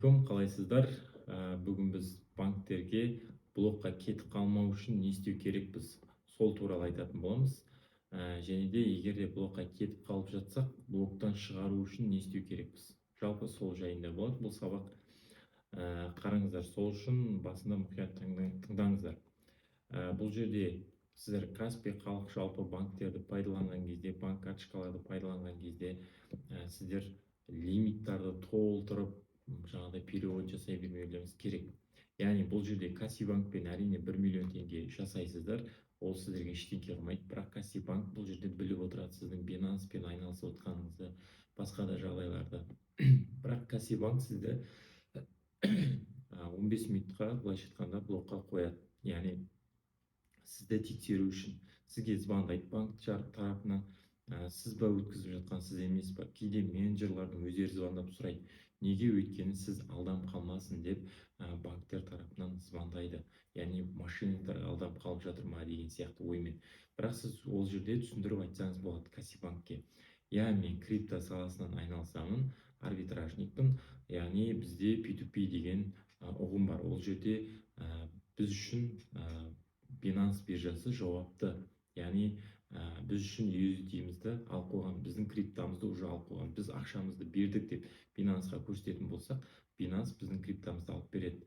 Қалайсыздар? Бүгін біз банктерге блокқа кетіп қалмау үшін не істеу керекпіз? Сол туралы айтатын боламыз. Және де егер де блокқа кетіп қалып жатсақ, блоктан шығару үшін не істеу керекпіз? Жалпы сол жайында болады бұл сабақ. Қараңыздар, сол үшін басында мұқият тыңдаңыздар. Бұл жерде сіздер Каспий халық жалпы банктерді пайдаланған кезде, банк карточкаларды пайдаланған кезде сіздер лимиттарды толтырып жаңағыдай перевод жасай бермеулеріңіз керек. Яғни бұл жерде Кассибанкпен әрине 1 миллион теңге жасайсыздар, ол сіздерге ештеңе қылмайды. Бірақ Кассибанк бұл жерде біліп отырады сіздің Binance'пен айналысып отқаныңызды, басқа да жағдайларда. Бірақ Кассибанк сізді 15 минутқа былайша айтқанда блокқа қояды. Яғни сізді тексеру үшін сізге звондайды банк тарапынан, сіз ба өткізіп жатқан, сіз емес па? Кейде менеджерлардың өздері звондап сұрайды. Неге? Өйткені сіз алданып қалмасын деп банктер тарапынан звондайды. Яғни мошенниктер алдап қалып жатыр ма деген сияқты оймен. Бірақ сіз ол жерде түсіндіріп айтсаңыз болады Кассибанкке. Мен крипто саласынан айналысамын, арбитражникпін. Яғни бізде P2P деген ұғым бар. Ол жерде біз үшін Binance биржасы жауапты. Яғни біз үшін USD'мізді алып қойған, біздің криптамызды уже алып қойған, біз ақшамызды бердік деп Binance'ға көрсететін болсақ, Binance біздің криптамызды алып береді.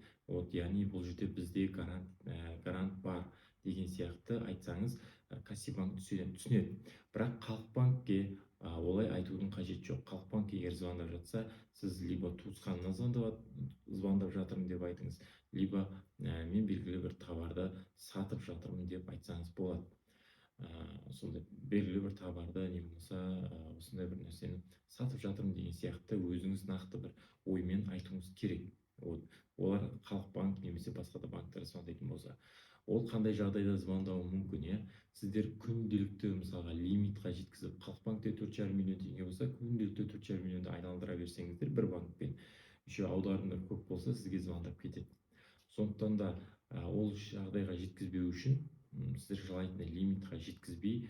Яғни бұл жерде бізде гарант бар деген сияқты айтсаңыз, Кассибанк түсінеді. Бірақ Халықбанкке олай айтудың қажеті жоқ. Халықбанк егер звондап жатса, сіз либо туысқанына звондап жатырмын деп айтыңыз, либо мен белгілі бір товарды сатып жатырмын деп айтсаңыз болады. Сондай белгілі бір товарды не болмаса осындай бір нәрсені сатып жатырмын деген сияқты өзіңіз нақты бір оймен айтуыңыз керек. Олар Халықбанк немесе басқа да банктар звондайтын болса, ол қандай жағдайда звондауы мүмкін? Сіздер күнделікті мысалға лимитқа жеткізіп, Халықбанкте 4,5 миллион теңге болса, күнделікті 4,5 миллионды айналдыра берсеңіздер бір банкпен, еще аударымдар көп болса, сізге звондап кетеді. Сондықтан да ол жағдайға жеткізбеу үшін сіздер жалайтын лимитқа жеткізбей,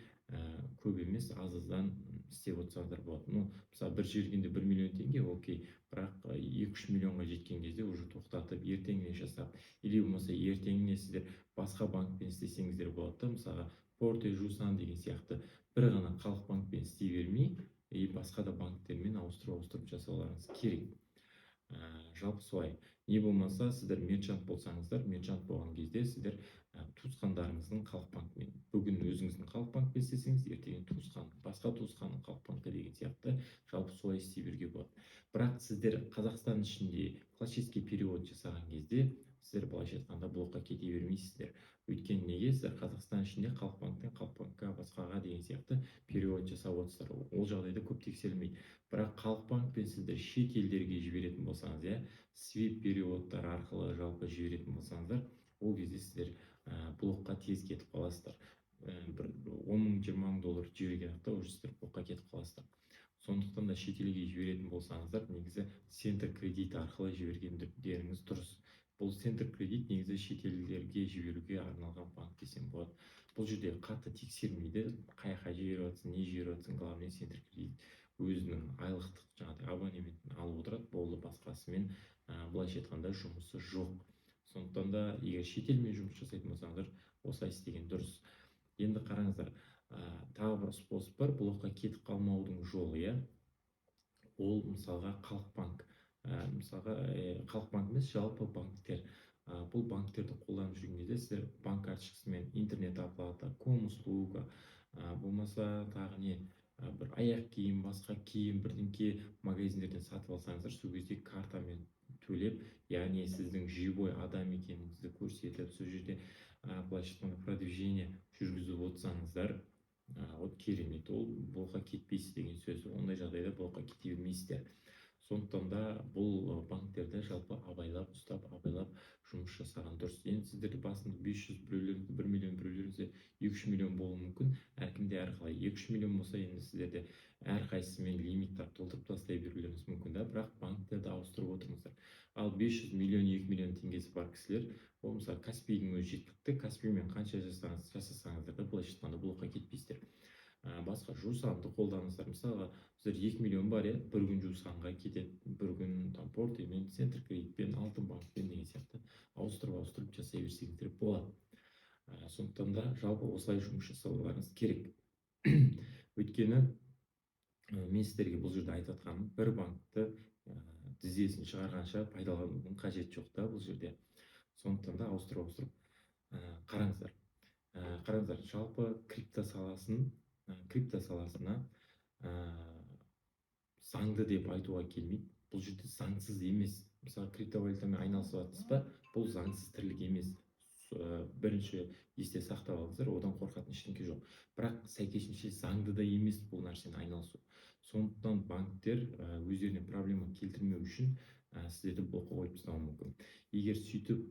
көп емес, аздан істеп отырсаңыздар болады. Мысалы бір жібергенде 1 миллион теңге, окей, бірақ 2-3 миллионға жеткен кезде уже тоқтатып, ертеңіне жасап, или болмаса ертеңіне сіздер басқа банкпен істесеңіздер болады. Мысалға Порте Жусан деген сияқты бір ғана Халықбанкпен істей бермей, басқа да банктермен ауыстырып жасауларыңыз керек. Жалпы солай. Не болмаса сіздер мерчант болсаңыздар, мерчант болған кезде сіздер туысқандарыңыздың Халықбанкпен, бүгін өзіңіздің Халықбанкпен істесеңіз, ертең басқа туысқанның Халықбанкі деген сияқты жалпы солай істей беруге болады. Бірақ сіздер Қазақстан ішінде классический перевод жасаған кезде сіздер былайша айтқанда блокқа кете бермейсіздер. Өйткені неге? Сіздер Қазақстан ішінде Халықбанктен Халықбанкқа, басқаға деген сияқты перевод жасап отырсыздар. Ол жағдайда көп тексерілмейді. Бірақ Халықбанкпен сіздер шет елдерге жіберетін болсаңыз, свип переводтар арқылы жалпы жіберетін болсаңыздар, ол кезде сіздер блокқа тез кетіп қаласыздар. Бір 10 мың, 20 мың доллар жіберген уже сіздер блокқа кетіп қаласыздар. Сондықтан да шетелге жіберетін болсаңыздар, негізі Центр кредит арқылы жібергендеріңіз дұрыс. Бұл Центр кредит негізі шетелдерге жіберуге арналған банк десем болады. Бұл жерде қатты тексермейді, қай жаққа жіберіп жатсың, не жіберіп жатсың, главное Центр кредит өзінің айлықтық жаңағыдай абонементін алып отырады, болды, басқасымен былайша айтқанда жұмысы жоқ. Сондықтан да егер шетелмен жұмыс жасайтын болсаңыздар, осылай істеген дұрыс. Енді қараңыздар, тағы бір способ бар блокқа кетіп қалмаудың жолы. Ол мысалға Халықбанк. Мысалға Халықбанк емес, жалпы банктер. Бұл банктерді қолданып жүрген кезде сіздер банк карточкасымен интернет оплата, комуслуга, болмаса тағы не, бір аяқ киім, басқа киім, бірдеңке магазиндерден сатып алсаңыздар, сол кезде картамен төлеп, яғни сіздің живой адам екеніңізді көрсетіп, сол жерде былайша айтқанда продвижение жүргізіп отырсаңыздар, керемет, ол блокқа кетпейсіз деген сөз. Ондай жағдайда блокқа кете бермейсіздер. Сондықтан да бұл банктерді жалпы абайлап ұстап, абайлап жұмыс жасаған дұрыс. Енді сіздерді басында 500 біреулеріңізде, 1 миллион біреулеріңізде 2-3 миллион болуы мүмкін. Әркімде әрқалай. 2-3 миллион болса, енді сіздерде әрқайсысымен лимиттар толтырып тастай берулеріңіз мүмкін, бірақ банктерді ауыстырып отырыңыздар. Ал 500 миллион, 2 миллион теңгесі бар кісілер, ол мысалы Каспийдің өзі жеткілікті. Каспиймен қанша жасасаңыздар да былайша айтқанда блокқа кетпейсіздер. басқа жусанды қолданыңыздар. Мысалға сіздер 2 миллион бар, иә, бір күн жусанға кетеді, бір күн там портимен, Центркредитпен, алтын банкпен деген сияқты ауыстырып жасай берсеңіздер болады. Сондықтан да жалпы осылай жұмыс жасауларыңыз керек. Өйткені мен сіздерге бұл жерде айтып жатқаным, бір банкті тізесін шығарғанша пайдаланудың қажеті жоқ та бұл жерде. Сондықтан да ауыстырып қараңыздар. Қараңыздар, жалпы крипто саласына заңды деп айтуға келмейді. Бұл жерде заңсыз емес. Мысалы, криптовалютамен айналысып жатсыз ба, бұл заңсыз тірлік емес. Бірінші есте сақтап алыңыздар, одан қорқатын ештеңе жоқ. Бірақ сәйкесінше заңды да емес бұл нәрсені айналысу. Сондықтан банктер өздеріне проблема келтірмеу үшін сіздерді блокқа қойып тастауы мүмкін. Егер сөйтіп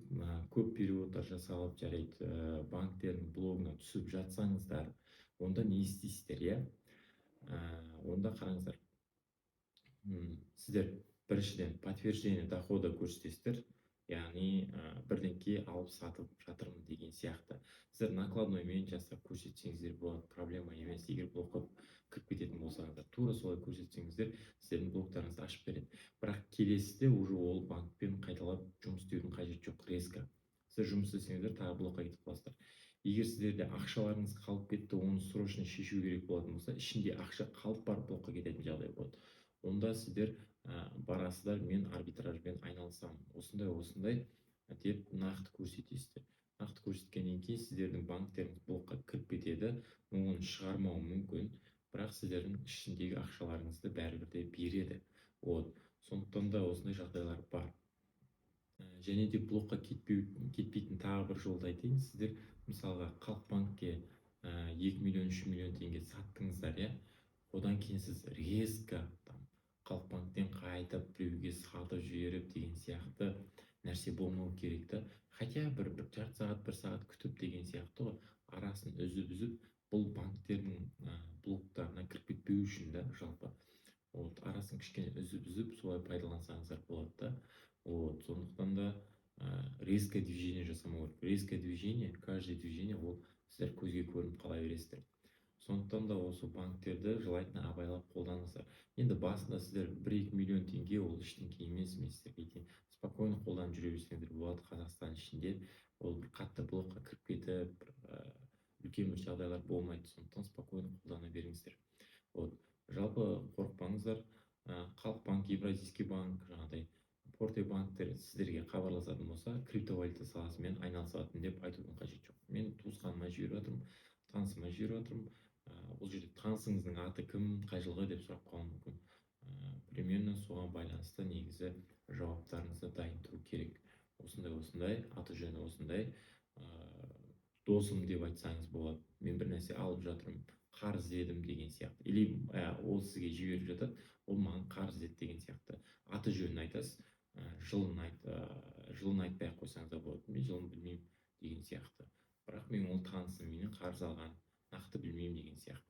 көп переводтар жасалып, жарайды, банктердің блогына түсіп жатсаңыздар, онда не істейсіздер, иә? Онда қараңыздар, сіздер біріншіден подтверждение дохода көрсетесіздер, яғни бірдеңке алып сатып жатырмын деген сияқты. Сіздер накладноймен жасап көрсетсеңіздер болады, проблема емес. Егер блокқа кіріп кететін болсаңыздар, тура солай көрсетсеңіздер, сіздердің блоктарыңызды ашып береді. Бірақ келесіде уже ол банкпен қайталап жұмыс істеудің қажеті жоқ, резко. Сіздер жұмыс істесеңіздер, тағы блокқа кетіп қаласыздар. Егер сіздерде ақшаларыңыз қалып кетті, оны срочно шешу керек болатын болса, ішінде ақша қалып барып блокқа кететін жағдай болады. Онда сіздер барасыздар, мен арбитражбен айналысамын, осындай деп нақты көрсетесіздер. Нақты көрсеткеннен кейін сіздердің банктеріңіз блокқа кіріп кетеді, оны шығармауы мүмкін, бірақ сіздердің ішіндегі ақшаларыңызды бәрібір де береді. Сондықтан да осындай жағдайлар бар. Және де блокқа кетпейтін тағы бір жолды айтайын. Сіздер мысалға Халықбанкке 2 миллион, 3 миллион теңге саттыңыздар, иә? Одан кейін сіз резко Халықбанктен қайтып біреуге сатып жіберіп деген сияқты нәрсе болмау керек та. Хотя бір жарты сағат, бір сағат күтіп деген сияқты ғой, арасын үзіп, бұл банктердің блоктарына кіріп кетпеу үшін да жалпы. Арасын кішкене үзіп, солай пайдалансаңыздар болады да. Сондықтан да резко движение жасамау керек. Резко движение, каждый движение ол сіздер көзге көрініп қала бересіздер. Сондықтан да осы банктерді желательно абайлап қолданыңыздар. Енді басында сіздер 1-2 миллион теңге ол ештеңе емес, мен сіздерге айтайын, спокойно қолданып жүре берсеңіздер болады. Қазақстан ішінде ол бір қатты блокқа кіріп кетіп, үлкен бір жағдайлар болмайды. Сондықтан спокойно қолдана беріңіздер. Жалпы қорықпаңыздар. Халықбанк, Евразийский банк, жаңағыдай порте банктер сіздерге хабарласатын болса, криптовалюта саласымен айналысатын деп айтудың қажеті жоқ. Мен туысқаныма жіберіп жатырмын, танысыма жіберіп жатырмын. Бұл жерде танысыңыздың аты кім, қай жылғы деп сұрап қалуы мүмкін. Примерно соған байланысты негізі жауаптарыңызды дайын тұру керек. Осындай, аты жөні осындай, досым деп айтсаңыз болады. Мен бір нәрсе алып жатырмын, қарыз едім деген сияқты. Или ол сізге жіберіп жатады, ол маған қарыз еді деген сияқты. Аты жөнін айтасыз, жылын айтпай ақ қойсаңыз да болады. Мен жылын білмеймін деген сияқты. Бірақ мен ол танысым, менен қарыз алған, нақты білмеймін деген сияқты.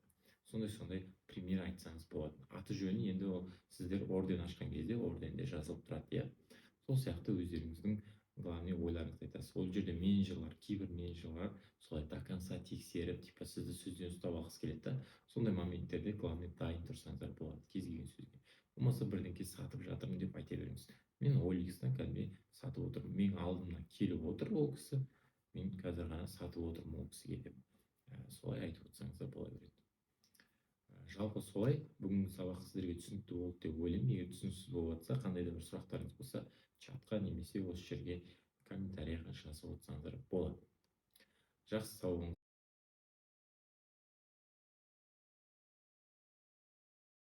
Сондай пример айтсаңыз болады. Аты жөні енді ол сіздер орден ашқан кезде орденде жазылып тұрады, иә. Сол сияқты өздеріңіздің главный ойларыңызды айтасыз. Ол жерде менеджерлар, кейбір менеджерлар солай до конца тексеріп, типа сізді сөзден ұстап алғысы келеді да. Сондай моменттерде главный дайын тұрсаңыздар болады, кез келген сөзге. Болмаса бірдеңке сатып жатырмын деп айта беріңіз. Мен OLX-тан кәдімгі сатып отырмын. Менің алдымнан келіп отыр ол кісі. Мен қазір ғана сатып отырмын ол кісіге деп. Солай айтып отырсаңыздар бола береді. Жалпы солай. Бүгінгі сабақ сіздерге түсінікті болды деп ойлаймын. Егер түсініксіз болып жатса, қандай да бір сұрақтарыңыз болса, чатқа немесе осы жерге комментарийға жазып отырсаңыздар болады. Жақсы, сау болыңыздар.